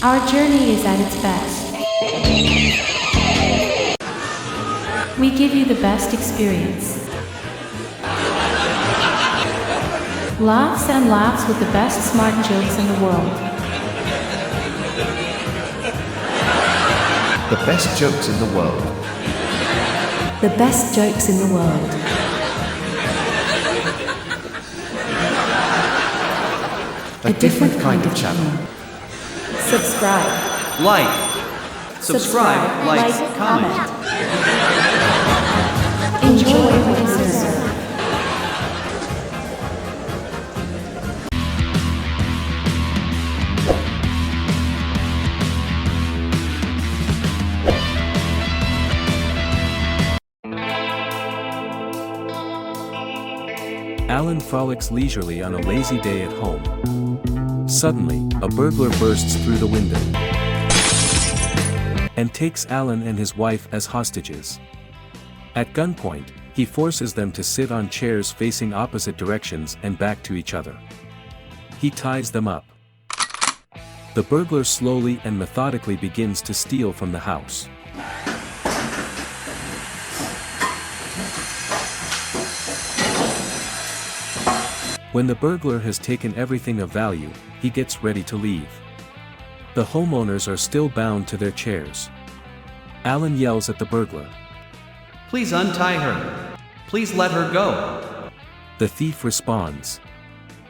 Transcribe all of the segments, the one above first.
Our journey is at its best. We give you the best experience. Laughs and laughs with the best smart jokes in the world. The best jokes in the world. The best jokes in the world. A different kind of channel. Subscribe. Like. Subscribe, like, comment. Enjoy what is served. Alan frolics leisurely on a lazy day at home. Suddenly, a burglar bursts through the window and takes Alan and his wife as hostages. At gunpoint, he forces them to sit on chairs facing opposite directions and back to each other. He ties them up. The burglar slowly and methodically begins to steal from the house. When the burglar has taken everything of value, he gets ready to leave. The homeowners are still bound to their chairs. Alan yells at the burglar. Please untie her. Please let her go. The thief responds.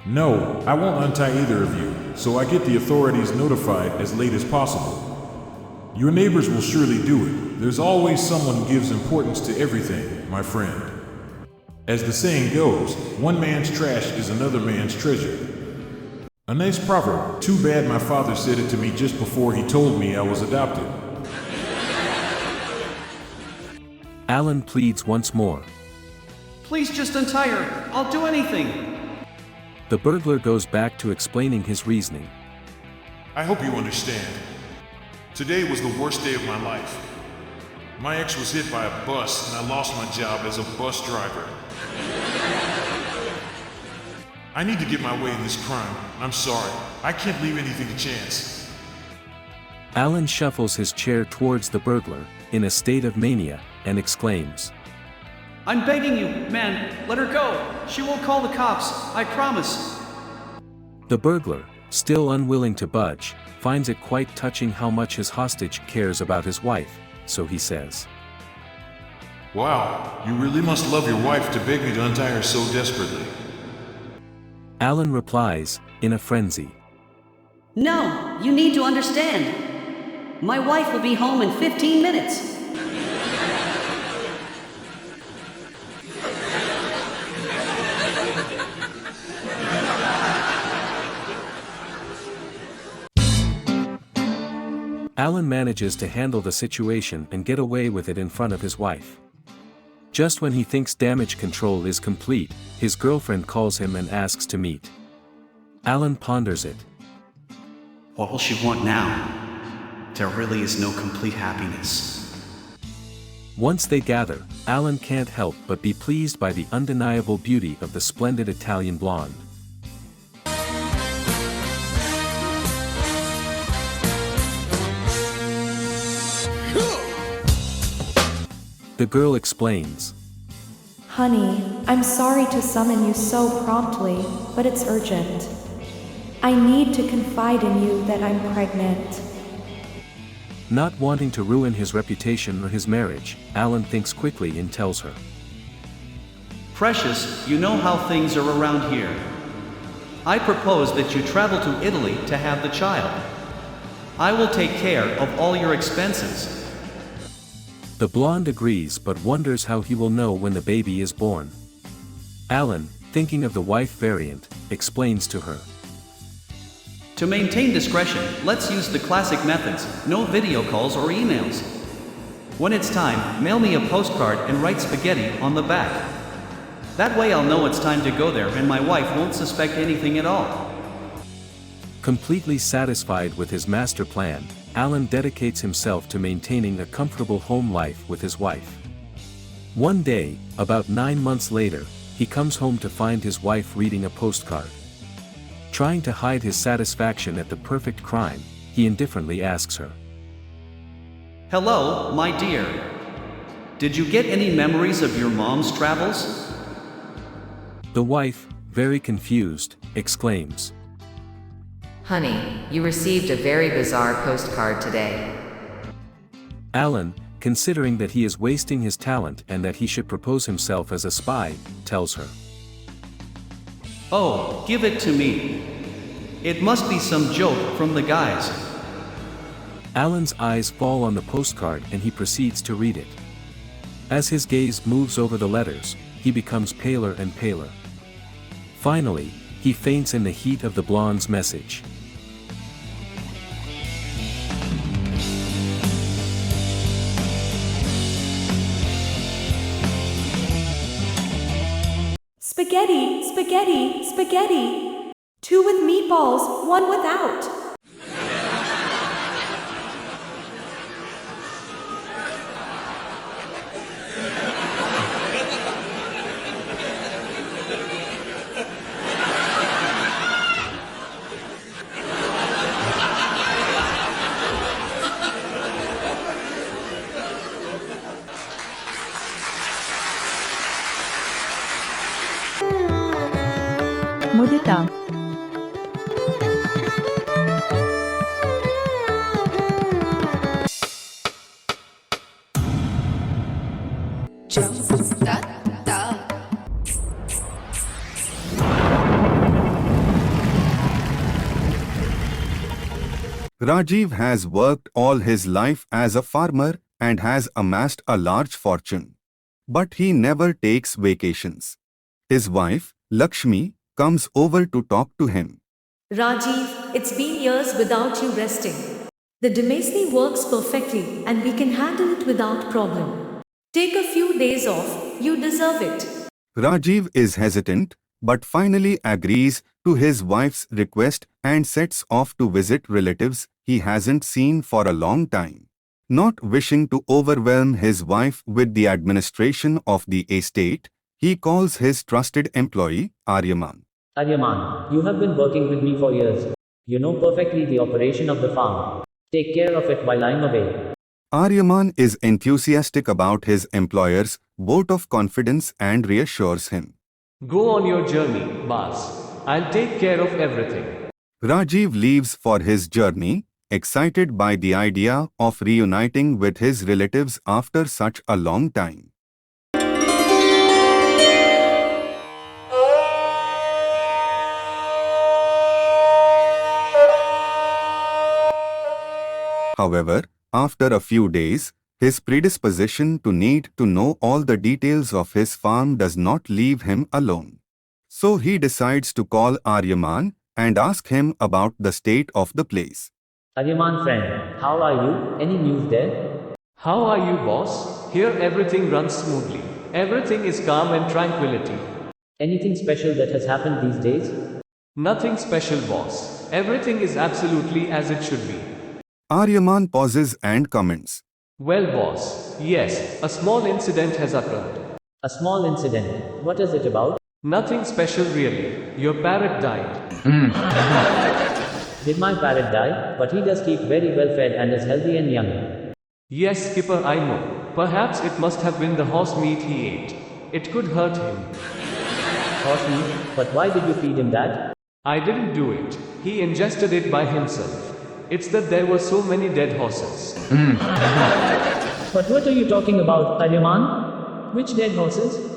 No, I won't untie either of you, so I get the authorities notified as late as possible. Your neighbors will surely do it. There's always someone who gives importance to everything, my friend. As the saying goes, one man's trash is another man's treasure. A nice proverb. Too bad my father said it to me just before he told me I was adopted. Alan pleads once more. Please just untie her. I'll do anything. The burglar goes back to explaining his reasoning. I hope you understand. Today was the worst day of my life. My ex was hit by a bus and I lost my job as a bus driver. I need to get my way in this crime. I'm sorry. I can't leave anything to chance. Alan shuffles his chair towards the burglar, in a state of mania, and exclaims. I'm begging you, man, let her go. She won't call the cops, I promise. The burglar, still unwilling to budge, finds it quite touching how much his hostage cares about his wife, so he says. Wow, you really must love your wife to beg me to untie her so desperately. Alan replies, in a frenzy. No, you need to understand. My wife will be home in 15 minutes. Alan manages to handle the situation and get away with it in front of his wife. Just when he thinks damage control is complete, his girlfriend calls him and asks to meet. Alan ponders it. What will she want now? There really is no complete happiness. Once they gather, Alan can't help but be pleased by the undeniable beauty of the splendid Italian blonde. The girl explains. Honey, I'm sorry to summon you so promptly, but it's urgent. I need to confide in you that I'm pregnant. Not wanting to ruin his reputation or his marriage, Alan thinks quickly and tells her. Precious, you know how things are around here. I propose that you travel to Italy to have the child. I will take care of all your expenses. The blonde agrees but wonders how he will know when the baby is born. Alan, thinking of the wife variant, explains to her. To maintain discretion, let's use the classic methods, no video calls or emails. When it's time, mail me a postcard and write spaghetti on the back. That way I'll know it's time to go there and my wife won't suspect anything at all. Completely satisfied with his master plan, Alan dedicates himself to maintaining a comfortable home life with his wife. One day, about 9 months later, he comes home to find his wife reading a postcard. Trying to hide his satisfaction at the perfect crime, he indifferently asks her. Hello, my dear. Did you get any memories of your mom's travels? The wife, very confused, exclaims. Honey, you received a very bizarre postcard today. Alan, considering that he is wasting his talent and that he should propose himself as a spy, tells her. Oh, give it to me. It must be some joke from the guys. Alan's eyes fall on the postcard and he proceeds to read it. As his gaze moves over the letters, he becomes paler and paler. Finally, he faints in the heat of the blonde's message. Spaghetti, spaghetti, spaghetti. 2 with meatballs, 1 without. Mudita. Rajiv has worked all his life as a farmer and has amassed a large fortune. But he never takes vacations. His wife, Lakshmi, comes over to talk to him. Rajiv, it's been years without you resting. The Demesne works perfectly and we can handle it without problem. Take a few days off, you deserve it. Rajiv is hesitant, but finally agrees to his wife's request and sets off to visit relatives he hasn't seen for a long time. Not wishing to overwhelm his wife with the administration of the estate, he calls his trusted employee, Aryaman. Aryaman, you have been working with me for years. You know perfectly the operation of the farm. Take care of it while I'm away. Aryaman is enthusiastic about his employer's vote of confidence and reassures him. Go on your journey, boss. I'll take care of everything. Rajiv leaves for his journey, excited by the idea of reuniting with his relatives after such a long time. However, after a few days, his predisposition to need to know all the details of his farm does not leave him alone. So he decides to call Aryaman and ask him about the state of the place. Aryaman friend, how are you? Any news there? How are you, boss? Here everything runs smoothly. Everything is calm and tranquility. Anything special that has happened these days? Nothing special, boss. Everything is absolutely as it should be. Aryaman pauses and comments. Well, boss, yes, a small incident has occurred. A small incident? What is it about? Nothing special really. Your parrot died. Did my parrot die? But he does keep very well fed and is healthy and young. Yes, Skipper, I know. Perhaps it must have been the horse meat he ate. It could hurt him. Horse meat? But why did you feed him that? I didn't do it. He ingested it by himself. It's that there were so many dead horses. But what are you talking about, Aryaman? Which dead horses?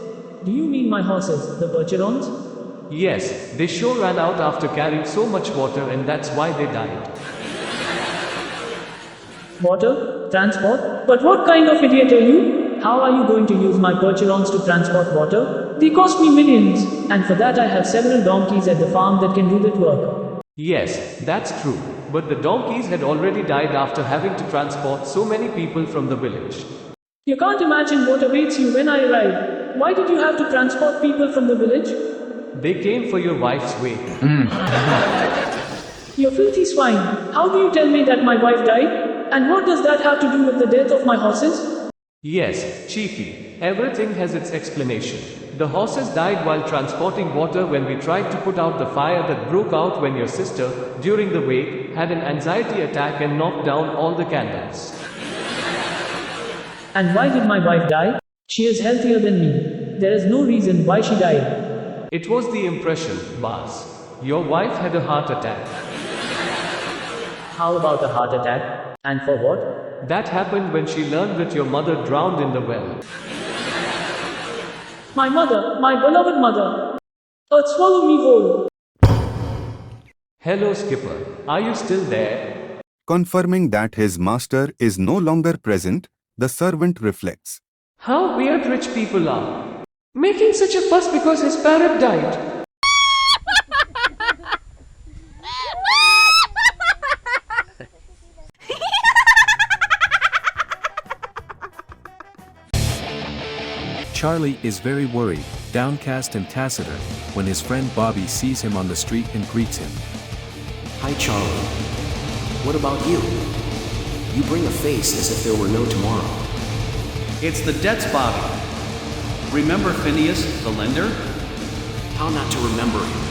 Do you mean my horses, the Burglar's? Yes, they sure ran out after carrying so much water and that's why they died. Water? Transport? But what kind of idiot are you? How are you going to use my Burglar's to transport water? They cost me millions, and for that I have several donkeys at the farm that can do that work. Yes, that's true. But the donkeys had already died after having to transport so many people from the village. You can't imagine what awaits you when I arrive. Why did you have to transport people from the village? They came for your wife's wake. You filthy swine. How do you tell me that my wife died? And what does that have to do with the death of my horses? Yes, Chiefy. Everything has its explanation. The horses died while transporting water when we tried to put out the fire that broke out when your sister, during the wake, had an anxiety attack and knocked down all the candles. And why did my wife die? She is healthier than me. There is no reason why she died. It was the impression, Bas. Your wife had a heart attack. How about a heart attack? And for what? That happened when she learned that your mother drowned in the well. My mother, my beloved mother. Earth swallow me whole. Hello, Skipper. Are you still there? Confirming that his master is no longer present, the servant reflects. How weird rich people are. Making such a fuss because his parrot died. Charlie is very worried, downcast and taciturn, when his friend Bobby sees him on the street and greets him. Hi Charlie. What about you? You bring a face as if there were no tomorrow. It's the debts, Bobby. Remember Phineas, the lender? How not to remember him?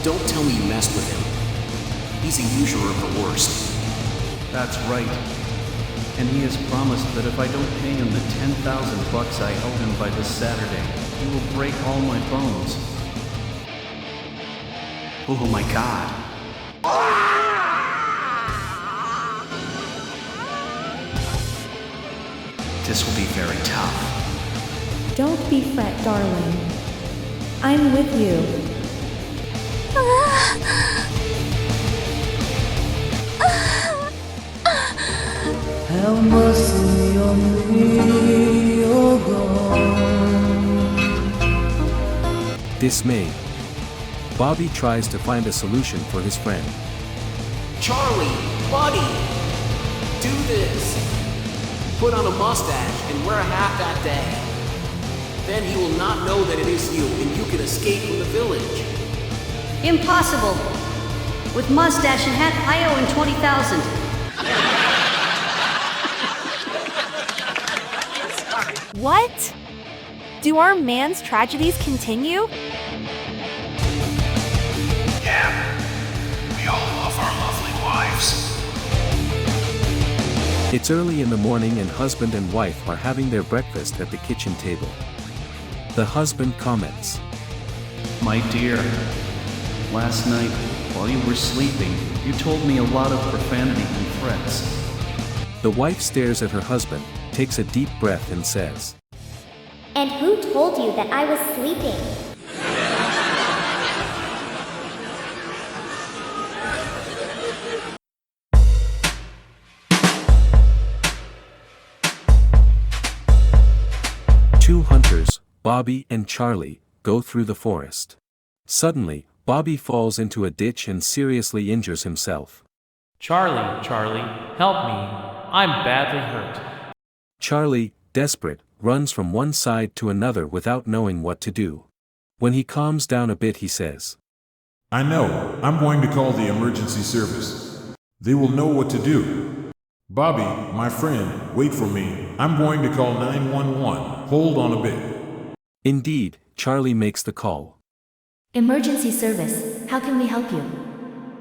Don't tell me you messed with him. He's a usurer of the worst. That's right. And he has promised that if I don't pay him the $10,000 I owe him by this Saturday, he will break all my bones. Oh my God. This will be very tough. Don't be fret, darling. I'm with you. Have mercy on me, oh God. Dismayed, Bobby tries to find a solution for his friend. Charlie, buddy, do this. Put on a mustache and wear a hat that day. Then he will not know that it is you and you can escape from the village. Impossible. With mustache and hat, I owe him 20,000. What? Do our man's tragedies continue? Yeah. We all love our lovely wives. It's early in the morning and husband and wife are having their breakfast at the kitchen table. The husband comments, My dear, last night, while you were sleeping, you told me a lot of profanity and threats. The wife stares at her husband, takes a deep breath and says, And who told you that I was sleeping? Two hunters, Bobby and Charlie, go through the forest. Suddenly, Bobby falls into a ditch and seriously injures himself. Charlie, help me. I'm badly hurt. Charlie, desperate, runs from one side to another without knowing what to do. When he calms down a bit, he says, I know. I'm going to call the emergency service. They will know what to do. Bobby, my friend, wait for me. I'm going to call 911. Hold on a bit. Indeed, Charlie makes the call. Emergency service, how can we help you?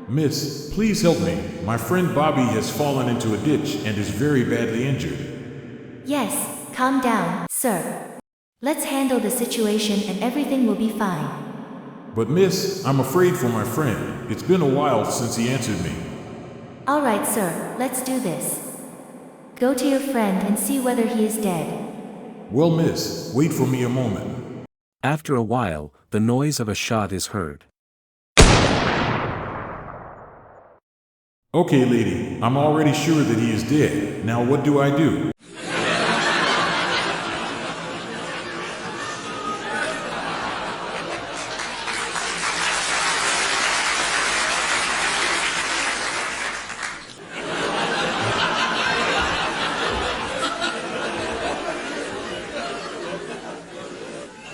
Miss, please help me. My friend Bobby has fallen into a ditch and is very badly injured. Yes, calm down, sir. Let's handle the situation and everything will be fine. But miss, I'm afraid for my friend. It's been a while since he answered me. All right, sir, let's do this. Go to your friend and see whether he is dead. Well, miss, wait for me a moment. After a while, the noise of a shot is heard. Okay, lady, I'm already sure that he is dead. Now what do I do?